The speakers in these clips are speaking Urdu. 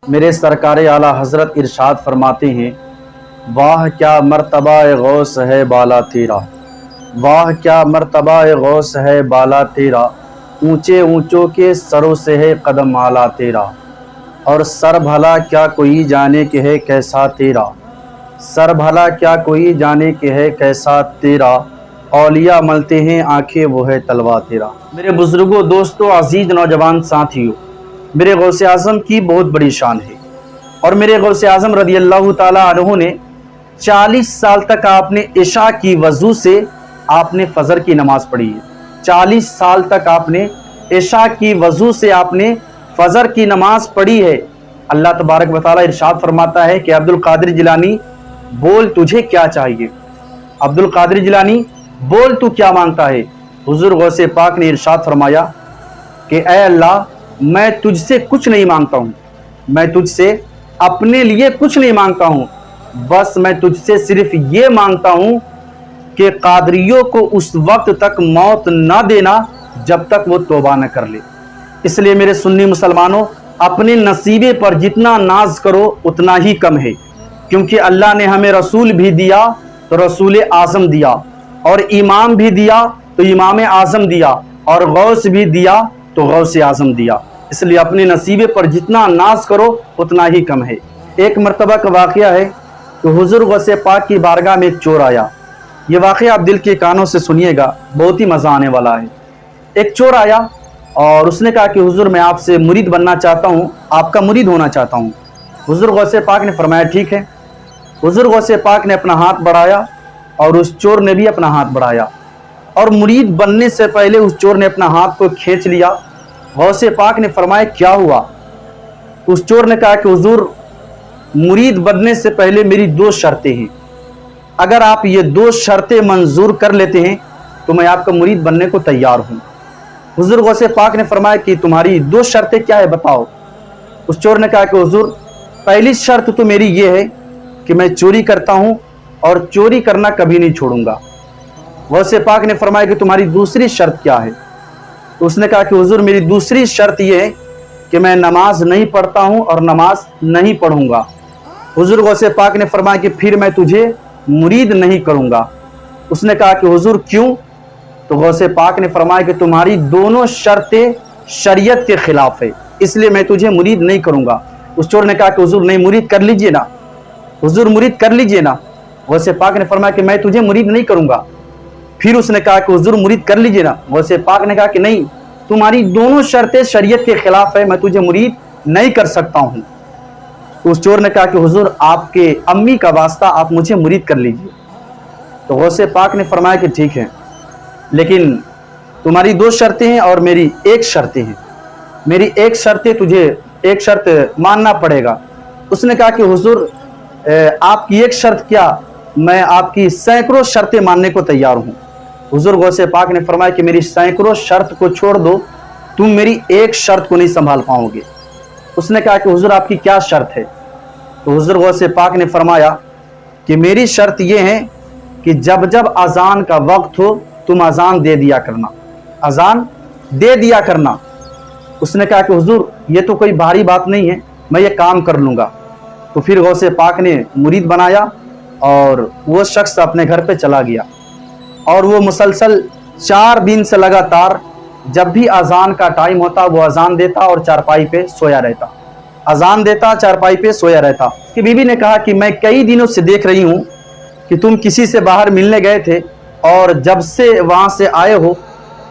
میرے سرکار اعلی حضرت ارشاد فرماتے ہیں، واہ کیا مرتبہ غوث ہے بالا تیرا، واہ کیا مرتبہ غوث ہے بالا تیرا، اونچے اونچوں کے سروں سے ہے قدم اعلیٰ تیرا، اور سر بھلا کیا کوئی جانے کہ ہے کیسا تیرا، سر بھلا کیا کوئی جانے کہ ہے کیسا تیرا، اولیاء ملتے ہیں آنکھیں وہ ہے تلوا تیرا۔ میرے بزرگوں، دوستوں، عزیز نوجوان ساتھیوں، میرے غوث اعظم کی بہت بڑی شان ہے، اور میرے غوث اعظم رضی اللہ تعالیٰ عنہ نے 40 سال تک آپ نے عشاء کی وضو سے آپ نے فجر کی نماز پڑھی ہے۔ 40 سال تک آپ نے عشاء کی وضو سے آپ نے فجر کی نماز پڑھی ہے۔ اللہ تبارک و تعالیٰ ارشاد فرماتا ہے کہ عبد القادر جیلانی بول تجھے کیا چاہیے، عبد القادر جیلانی بول تو کیا مانگتا ہے۔ حضور غوث پاک نے ارشاد فرمایا کہ اے اللہ، میں تجھ سے کچھ نہیں مانگتا ہوں، میں تجھ سے اپنے لیے کچھ نہیں مانگتا ہوں، بس میں تجھ سے صرف یہ مانگتا ہوں کہ قادریوں کو اس وقت تک موت نہ دینا جب تک وہ توبہ نہ کر لے۔ اس لیے میرے سنی مسلمانوں، اپنے نصیبے پر جتنا ناز کرو اتنا ہی کم ہے، کیونکہ اللہ نے ہمیں رسول بھی دیا تو رسول اعظم دیا، اور امام بھی دیا تو امام اعظم دیا، اور غوث بھی دیا تو غوث اعظم دیا۔ اس لیے اپنے نصیبے پر جتنا ناز کرو اتنا ہی کم ہے۔ ایک مرتبہ کا واقعہ ہے کہ حضور غوث پاک کی بارگاہ میں ایک چور آیا۔ یہ واقعہ آپ دل کے کانوں سے سنیے گا، بہت ہی مزہ آنے والا ہے۔ ایک چور آیا اور اس نے کہا کہ حضور میں آپ سے مرید بننا چاہتا ہوں، آپ کا مرید ہونا چاہتا ہوں۔ حضور غوث پاک نے فرمایا ٹھیک ہے۔ حضور غوث پاک نے اپنا ہاتھ بڑھایا اور اس چور نے بھی اپنا ہاتھ بڑھایا، اور مرید بننے سے پہلے اس چور نے اپنا ہاتھ کو کھینچ لیا۔ غوث پاک نے فرمایا کیا ہوا؟ اس چور نے کہا کہ حضور مرید بننے سے پہلے میری 2 شرطیں ہیں، اگر آپ یہ 2 شرطیں منظور کر لیتے ہیں تو میں آپ کا مرید بننے کو تیار ہوں۔ حضور غوث پاک نے فرمایا کہ تمہاری 2 شرطیں کیا ہے بتاؤ؟ اس چور نے کہا کہ حضور پہلی شرط تو میری یہ ہے کہ میں چوری کرتا ہوں اور چوری کرنا کبھی نہیں چھوڑوں گا۔ غوث پاک نے فرمایا کہ تمہاری دوسری شرط کیا ہے؟ تو اس نے کہا کہ حضور میری دوسری شرط یہ ہے کہ میں نماز نہیں پڑھتا ہوں اور نماز نہیں پڑھوں گا۔ حضور غوث پاک نے فرمایا کہ پھر میں تجھے مرید نہیں کروں گا۔ اس نے کہا کہ حضور کیوں؟ تو غوث پاک نے فرمایا کہ تمہاری دونوں شرطیں شریعت کے خلاف ہے، اس لیے میں تجھے مرید نہیں کروں گا۔ اس چور نے کہا کہ حضور نہیں، مرید کر لیجئے نا، حضور مرید کر لیجئے نا۔ غوث پاک نے فرمایا کہ میں تجھے مرید نہیں کروں گا۔ پھر اس نے کہا کہ حضور مرید کر لیجئے نا۔ غوث پاک نے کہا کہ نہیں، تمہاری دونوں شرطیں شریعت کے خلاف ہے، میں تجھے مرید نہیں کر سکتا ہوں۔ اس چور نے کہا کہ حضور آپ کے امی کا واسطہ آپ مجھے مرید کر لیجئے۔ تو غوث پاک نے فرمایا کہ ٹھیک ہے، لیکن تمہاری 2 شرطیں ہیں اور میری 1 شرط ہے، میری 1 شرط ہے، تجھے 1 شرط ماننا پڑے گا۔ اس نے کہا کہ حضور آپ کی 1 شرط کیا؟ میں آپ کی سینکڑوں شرطیں ماننے کو تیار ہوں۔ حضور غوث پاک نے فرمایا کہ میری سینکڑوں شرط کو چھوڑ دو، تم میری 1 شرط کو نہیں سنبھال پاؤ گے۔ اس نے کہا کہ حضور آپ کی کیا شرط ہے؟ تو حضور غوث پاک نے فرمایا کہ میری شرط یہ ہے کہ جب جب اذان کا وقت ہو تم اذان دے دیا کرنا، اذان دے دیا کرنا۔ اس نے کہا کہ حضور یہ تو کوئی بھاری بات نہیں ہے، میں یہ کام کر لوں گا۔ تو پھر غوث پاک نے مرید بنایا اور وہ شخص اپنے گھر پہ چلا گیا، اور وہ مسلسل 4 دن سے لگاتار جب بھی اذان کا ٹائم ہوتا وہ اذان دیتا اور چارپائی پہ سویا رہتا، اذان دیتا چارپائی پہ سویا رہتا۔ کہ بیوی نے کہا کہ میں کئی دنوں سے دیکھ رہی ہوں کہ تم کسی سے باہر ملنے گئے تھے، اور جب سے وہاں سے آئے ہو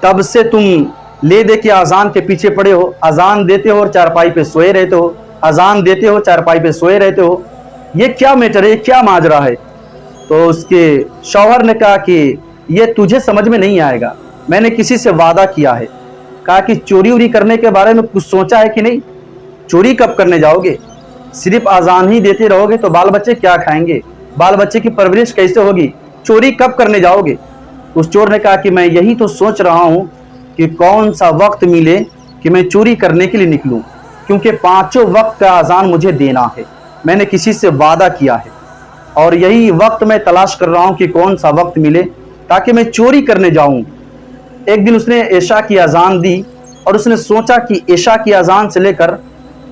تب سے تم لے دے کے اذان کے پیچھے پڑے ہو، اذان دیتے ہو اور چارپائی پہ سوئے رہتے ہو، اذان دیتے ہو چارپائی پہ سوئے رہتے ہو، یہ کیا میٹر ہے، کیا ماجرا ہے؟ تو اس کے شوہر نے کہا کہ یہ تجھے سمجھ میں نہیں آئے گا، میں نے کسی سے وعدہ کیا ہے۔ کہا کہ چوری وری کرنے کے بارے میں کچھ سوچا ہے کہ نہیں؟ چوری کب کرنے جاؤ گے؟ صرف اذان ہی دیتے رہو گے تو بال بچے کیا کھائیں گے؟ بال بچے کی پرورش کیسے ہوگی؟ چوری کب کرنے جاؤ گے؟ اس چور نے کہا کہ میں یہی تو سوچ رہا ہوں کہ کون سا وقت ملے کہ میں چوری کرنے کے لیے نکلوں، کیونکہ 5 وقت کا اذان مجھے دینا ہے، میں نے کسی سے وعدہ کیا ہے، اور یہی وقت میں تلاش کر رہا ہوں کہ کون سا وقت ملے تاکہ میں چوری کرنے جاؤں۔ ایک دن اس نے عشاء کی اذان دی اور اس نے سوچا کہ عشاء کی اذان سے لے کر